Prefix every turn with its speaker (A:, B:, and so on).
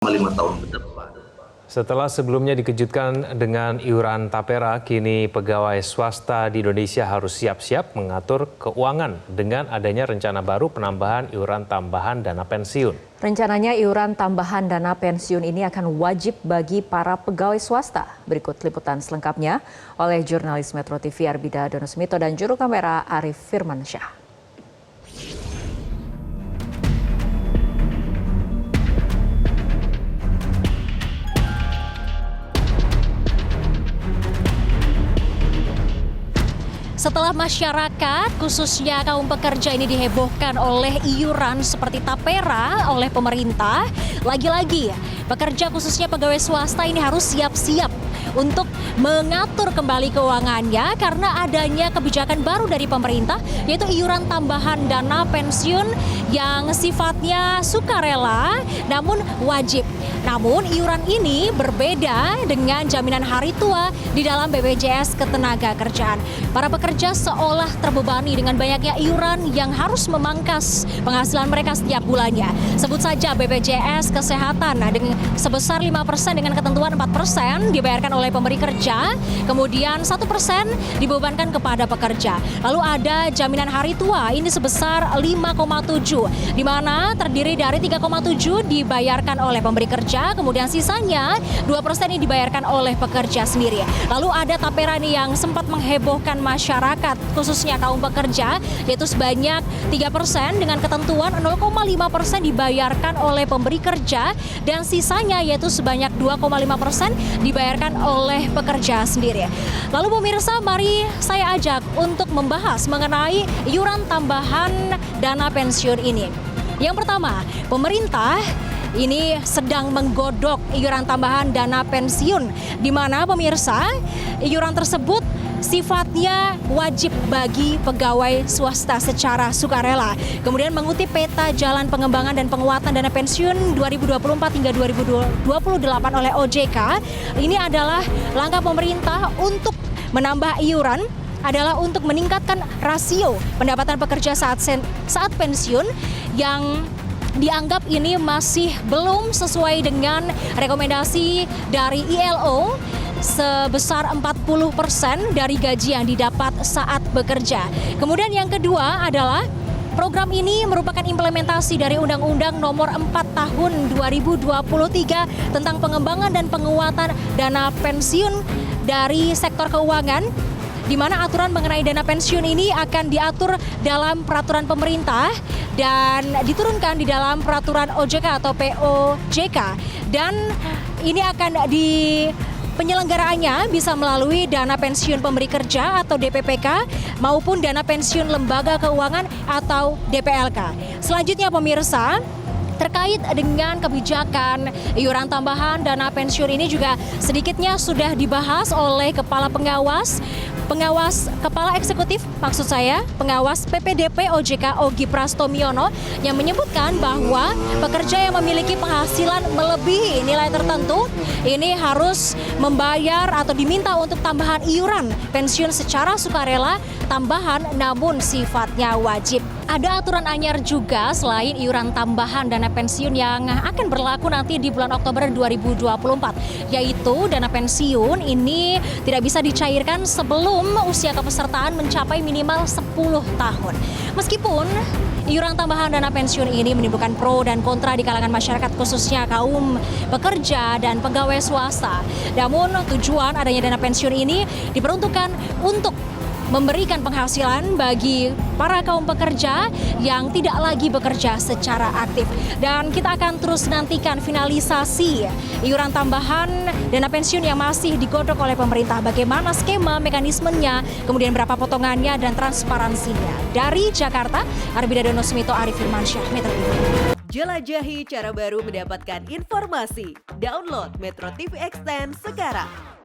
A: 5 tahun ke depan.
B: Setelah sebelumnya dikejutkan dengan iuran tapera, kini pegawai swasta di Indonesia harus siap-siap mengatur keuangan dengan adanya rencana baru penambahan iuran tambahan dana pensiun.
C: Rencananya iuran tambahan dana pensiun ini akan wajib bagi para pegawai swasta. Berikut liputan selengkapnya oleh jurnalis Metro TV Arbida Donosmito dan juru kamera Arif Firmansyah.
D: Setelah masyarakat, khususnya kaum pekerja ini dihebohkan oleh iuran seperti tapera oleh pemerintah, lagi-lagi pekerja khususnya pegawai swasta ini harus siap-siap untuk mengatur kembali keuangannya karena adanya kebijakan baru dari pemerintah, yaitu iuran tambahan dana pensiun yang sifatnya sukarela namun wajib. Namun iuran ini berbeda dengan jaminan hari tua di dalam BPJS Ketenagakerjaan. Para pekerja seolah terbebani dengan banyaknya iuran yang harus memangkas penghasilan mereka setiap bulannya. Sebut saja BPJS Kesehatan dengan sebesar 5% dengan ketentuan 4% dibayarkan oleh pemberi kerja, kemudian 1% dibebankan kepada pekerja. Lalu ada jaminan hari tua ini sebesar 5,7 di mana terdiri dari 3,7 dibayarkan oleh pemberi kerja, kemudian sisanya 2% ini dibayarkan oleh pekerja sendiri. Lalu ada tapera nih yang sempat menghebohkan masyarakat khususnya kaum pekerja, yaitu sebanyak 3% dengan ketentuan 0,5% dibayarkan oleh pemberi kerja dan sisanya yaitu sebanyak 2,5% dibayarkan oleh pekerja sendiri. Lalu pemirsa, mari saya ajak untuk membahas mengenai iuran tambahan dana pensiun ini. Yang pertama, pemerintah ini sedang menggodok iuran tambahan dana pensiun, di mana pemirsa iuran tersebut sifatnya wajib bagi pegawai swasta secara sukarela. Kemudian mengutip peta jalan pengembangan dan penguatan dana pensiun 2024 hingga 2028 oleh OJK, ini adalah langkah pemerintah untuk menambah iuran adalah untuk meningkatkan rasio pendapatan pekerja saat pensiun yang dianggap ini masih belum sesuai dengan rekomendasi dari ILO sebesar 40% dari gaji yang didapat saat bekerja. Kemudian yang kedua adalah program ini merupakan implementasi dari Undang-Undang Nomor 4 Tahun 2023 tentang pengembangan dan penguatan dana pensiun dari sektor keuangan, di mana aturan mengenai dana pensiun ini akan diatur dalam peraturan pemerintah dan diturunkan di dalam peraturan OJK atau POJK. Dan ini akan penyelenggaraannya bisa melalui dana pensiun pemberi kerja atau DPPK maupun dana pensiun lembaga keuangan atau DPLK. Selanjutnya pemirsa, terkait dengan kebijakan iuran tambahan dana pensiun ini juga sedikitnya sudah dibahas oleh Kepala Kepala Eksekutif, maksud saya pengawas PPDP OJK Ogi Prastomiono yang menyebutkan bahwa pekerja yang memiliki penghasilan melebihi nilai tertentu ini harus membayar atau diminta untuk tambahan iuran pensiun secara sukarela tambahan namun sifatnya wajib. Ada aturan anyar juga selain iuran tambahan dana pensiun yang akan berlaku nanti di bulan Oktober 2024, yaitu dana pensiun ini tidak bisa dicairkan sebelum usia kepesertaan mencapai minimal 10 tahun. Meskipun iuran tambahan dana pensiun ini menimbulkan pro dan kontra di kalangan masyarakat khususnya kaum pekerja dan pegawai swasta. Namun tujuan adanya dana pensiun ini diperuntukkan untuk memberikan penghasilan bagi para kaum pekerja yang tidak lagi bekerja secara aktif. Dan kita akan terus nantikan finalisasi iuran tambahan dana pensiun yang masih digodok oleh pemerintah. Bagaimana skema, mekanismenya, kemudian berapa potongannya dan transparansinya. Dari Jakarta, Arbida Donosmito, Arif Firmansyah, Metro TV.
E: Jelajahi cara baru mendapatkan informasi. Download Metro TV Extend sekarang.